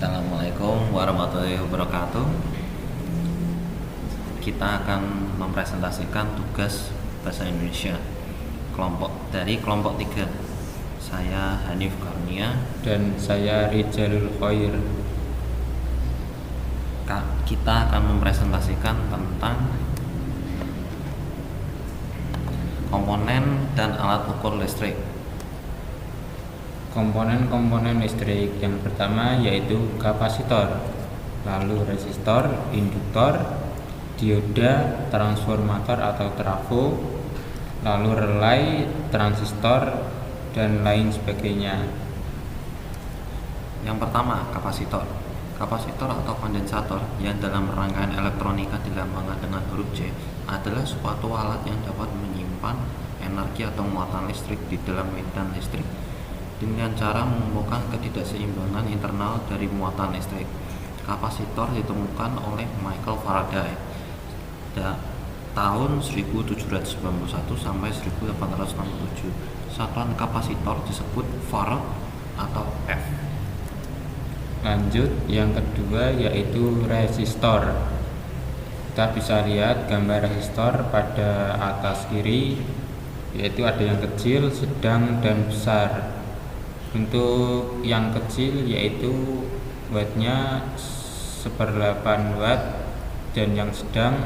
Assalamualaikum warahmatullahi wabarakatuh. Kita akan mempresentasikan tugas bahasa Indonesia kelompok 3. Saya Hanif Karunia dan saya Rijalul Khair. Kita akan mempresentasikan tentang komponen dan alat ukur listrik. Komponen-komponen listrik yang pertama yaitu kapasitor, lalu resistor, induktor, dioda, transformator atau trafo, lalu relay, transistor, dan lain sebagainya. Yang pertama, kapasitor. Kapasitor atau kondensator yang dalam rangkaian elektronika dilambangkan dengan huruf C adalah suatu alat yang dapat menyimpan energi atau muatan listrik di dalam medan listrik dengan cara menemukan ketidakseimbangan internal dari muatan listrik. Kapasitor ditemukan oleh Michael Faraday tahun 1791 sampai 1867. Satuan kapasitor disebut farad atau F. Lanjut, yang kedua yaitu resistor. Kita bisa lihat gambar resistor pada atas kiri, yaitu ada yang kecil, sedang, dan besar. Untuk yang kecil yaitu wattnya 1/8 watt, dan yang sedang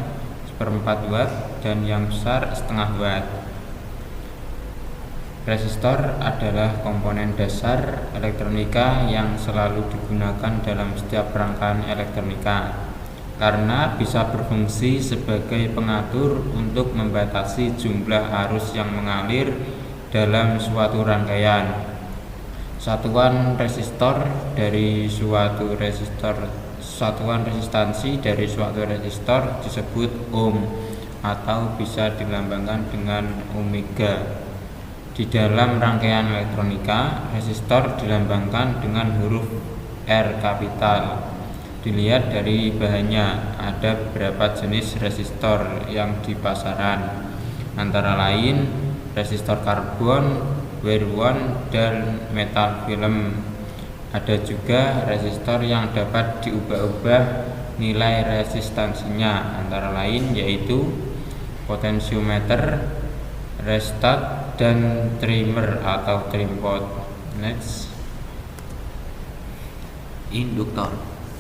1/4 watt, dan yang besar setengah watt. Resistor adalah komponen dasar elektronika yang selalu digunakan dalam setiap rangkaian elektronika karena bisa berfungsi sebagai pengatur untuk membatasi jumlah arus yang mengalir dalam suatu rangkaian. Satuan resistansi dari suatu resistor disebut ohm atau bisa dilambangkan dengan omega. Di dalam rangkaian elektronika, resistor dilambangkan dengan huruf R kapital. Dilihat dari bahannya, ada beberapa jenis resistor yang di pasaran, antara lain resistor karbon, wire wound, dan metal film. Ada juga resistor yang dapat diubah-ubah nilai resistansinya, antara lain yaitu potensiometer, restat, dan trimmer atau trimpot. Next. Induktor.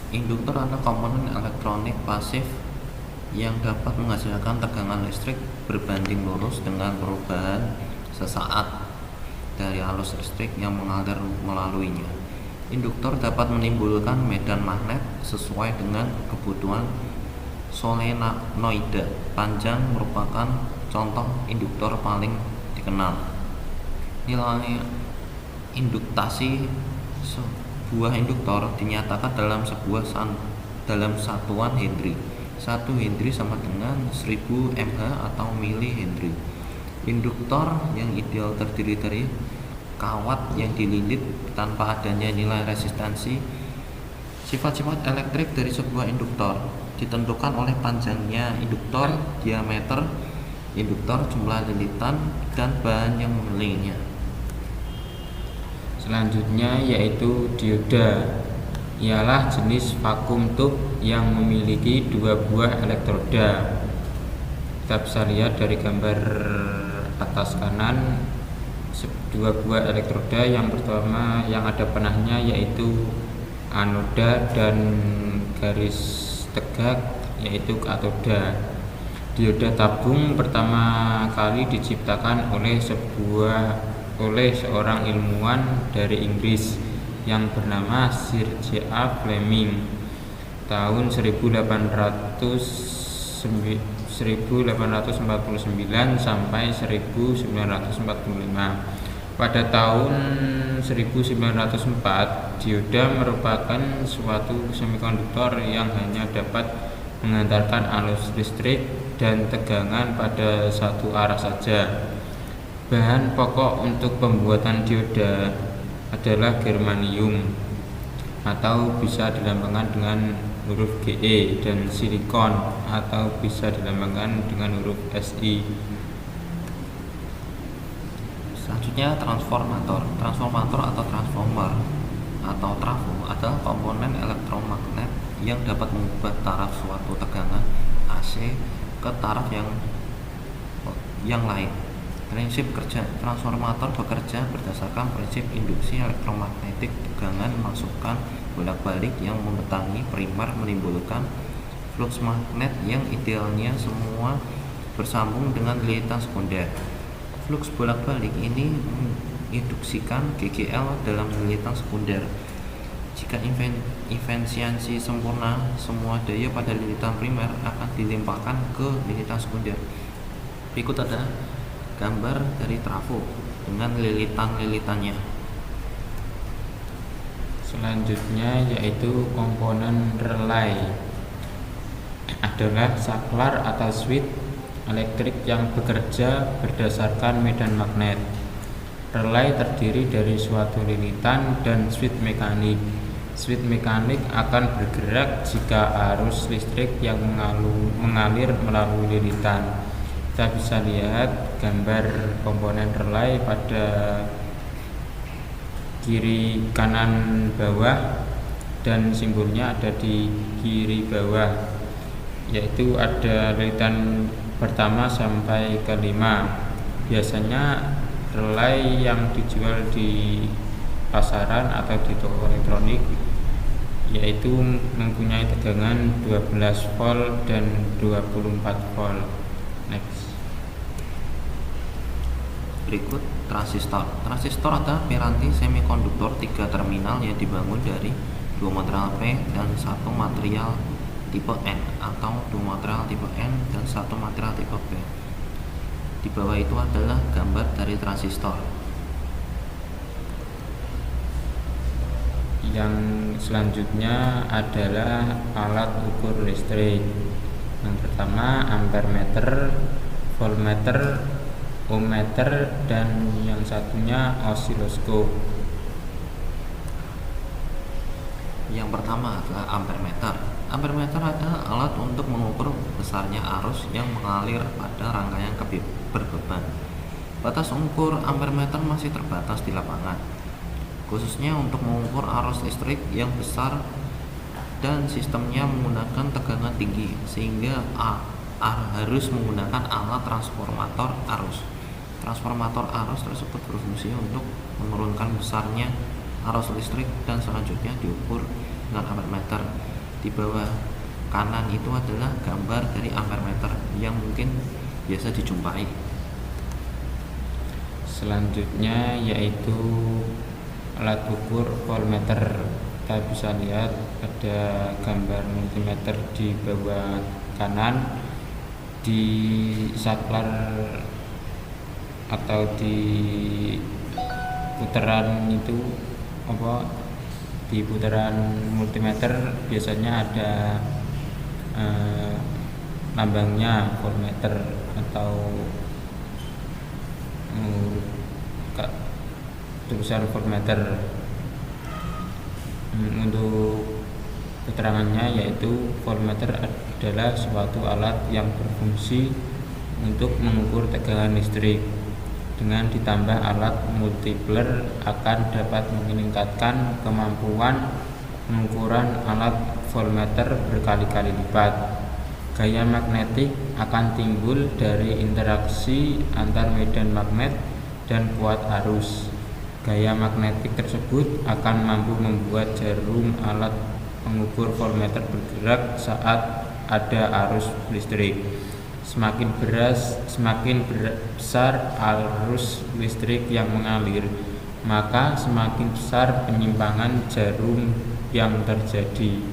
Induktor adalah komponen elektronik pasif yang dapat menghasilkan tegangan listrik berbanding lurus dengan perubahan sesaat dari arus listrik yang mengalir melaluinya. Induktor dapat menimbulkan medan magnet sesuai dengan kebutuhan solenoida panjang merupakan contoh induktor paling dikenal. Nilai induktasi sebuah induktor dinyatakan dalam satuan Henry. 1 Henry sama dengan 1000 mH atau mili Henry. Induktor yang ideal terdiri dari kawat yang dililit tanpa adanya nilai resistansi. Sifat-sifat elektrik dari sebuah induktor ditentukan oleh panjangnya induktor, diameter induktor, jumlah lilitan, dan bahan yang mengelilingnya. Selanjutnya yaitu dioda. Ialah jenis vakum tube yang memiliki 2 buah elektroda. Kita bisa lihat dari gambar atas kanan 2 buah elektroda. Yang pertama yang ada panahnya yaitu anoda, dan garis tegak yaitu katoda. Dioda tabung pertama kali diciptakan oleh seorang ilmuwan dari Inggris yang bernama Sir J.A. Fleming tahun 1849 sampai 1945. Pada tahun 1904, dioda merupakan suatu semikonduktor yang hanya dapat mengantarkan arus listrik dan tegangan pada satu arah saja. Bahan pokok untuk pembuatan dioda adalah germanium atau bisa dilambangkan dengan huruf Ge, dan silikon atau bisa dilambangkan dengan huruf Si. Selanjutnya transformator. Transformator atau transformer atau trafo adalah komponen yang dapat mengubah taraf suatu tegangan AC ke taraf yang lain. Prinsip kerja transformator bekerja berdasarkan prinsip induksi elektromagnetik. Tegangan masukan bolak-balik yang mendatangi primer menimbulkan flux magnet yang idealnya semua bersambung dengan lilitan sekunder. Flux bolak-balik ini menginduksikan GGL dalam lilitan sekunder. Jika efisiensi sempurna, semua daya pada lilitan primer akan dilimpahkan ke lilitan sekunder. Berikut ada gambar dari trafo dengan lilitan-lilitannya. Selanjutnya yaitu komponen relay, adalah saklar atau switch elektrik yang bekerja berdasarkan medan magnet. Relay terdiri dari suatu lilitan dan switch mekanik. Switch mekanik akan bergerak jika arus listrik yang mengalir melalui lilitan. Kita bisa lihat gambar komponen relay pada kiri kanan bawah, dan simbolnya ada di kiri bawah, yaitu ada lilitan pertama sampai kelima. Biasanya relay yang dijual di pasaran atau di toko elektronik yaitu mempunyai tegangan 12 volt dan 24 volt. Next. Berikut transistor. Transistor adalah piranti semikonduktor 3 terminal yang dibangun dari 2 material P dan 1 material tipe N, atau 2 material tipe N dan 1 material tipe P. Di bawah itu adalah gambar dari transistor. Yang selanjutnya adalah alat ukur listrik. Yang pertama ampermeter, voltmeter, ohmmeter, dan yang satunya osiloskop. Yang pertama adalah ampermeter. Ampermeter adalah alat untuk mengukur besarnya arus yang mengalir pada rangkaian berbeban. Batas ukur ampermeter masih terbatas di lapangan, khususnya untuk mengukur arus listrik yang besar dan sistemnya menggunakan tegangan tinggi, sehingga harus menggunakan alat transformator arus. Transformator arus tersebut berfungsi untuk menurunkan besarnya arus listrik dan selanjutnya diukur dengan ampermeter. Di bawah kanan itu adalah gambar dari ampermeter yang mungkin biasa dijumpai. Selanjutnya yaitu alat ukur voltmeter. Kita bisa lihat ada gambar multimeter di bawah kanan. Di saklar atau di putaran itu di putaran multimeter biasanya ada lambangnya voltmeter atau tulisan voltmeter. Untuk keterangannya yaitu voltmeter adalah suatu alat yang berfungsi untuk mengukur tegangan listrik. Dengan ditambah alat multiplier akan dapat meningkatkan kemampuan pengukuran alat voltmeter berkali-kali lipat. Gaya magnetik akan timbul dari interaksi antar medan magnet dan kuat arus. Gaya magnetik tersebut akan mampu membuat jarum alat pengukur voltmeter bergerak saat ada arus listrik. Semakin besar arus listrik yang mengalir, maka semakin besar penyimpangan jarum yang terjadi.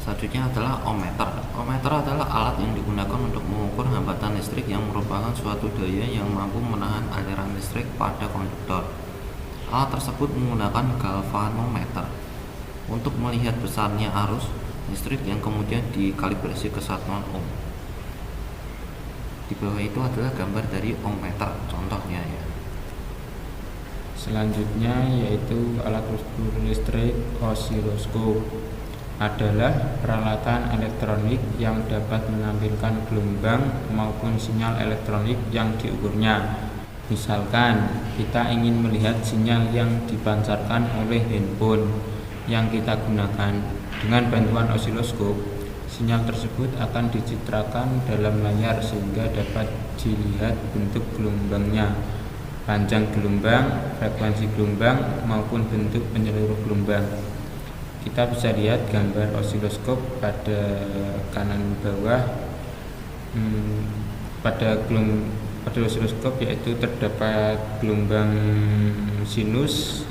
Selanjutnya adalah ohmmeter. Ohmmeter adalah alat yang digunakan untuk mengukur hambatan listrik yang merupakan suatu daya yang mampu menahan aliran listrik pada konduktor. Alat tersebut menggunakan galvanometer untuk melihat besarnya arus listrik yang kemudian dikalibrasi ke satuan ohm. Di bawah itu adalah gambar dari ohmmeter, contohnya ya. Selanjutnya yaitu alat ukur listrik osiloskop. Adalah peralatan elektronik yang dapat menampilkan gelombang maupun sinyal elektronik yang diukurnya. Misalkan kita ingin melihat sinyal yang dipancarkan oleh handphone, yang kita gunakan. Dengan bantuan osiloskop, sinyal tersebut akan dicitrakan dalam layar sehingga dapat dilihat bentuk gelombangnya, panjang gelombang, frekuensi gelombang, maupun bentuk penyeluruh gelombang. Kita bisa lihat gambar osiloskop pada kanan bawah. Pada osiloskop yaitu terdapat gelombang sinus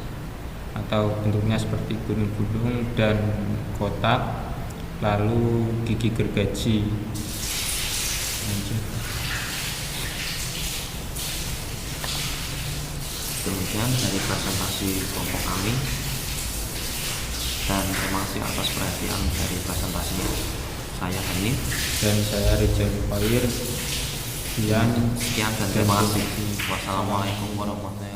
atau bentuknya seperti gunung-gunung dan kotak, lalu gigi gergaji. Lanjut. Demikian dari presentasi kelompok kami, dan terima kasih atas perhatian dari presentasinya. Saya Hanif Dan saya Rizal Fahir. Sekian dan terima kasih. Wassalamualaikum warahmatullahi wabarakatuh.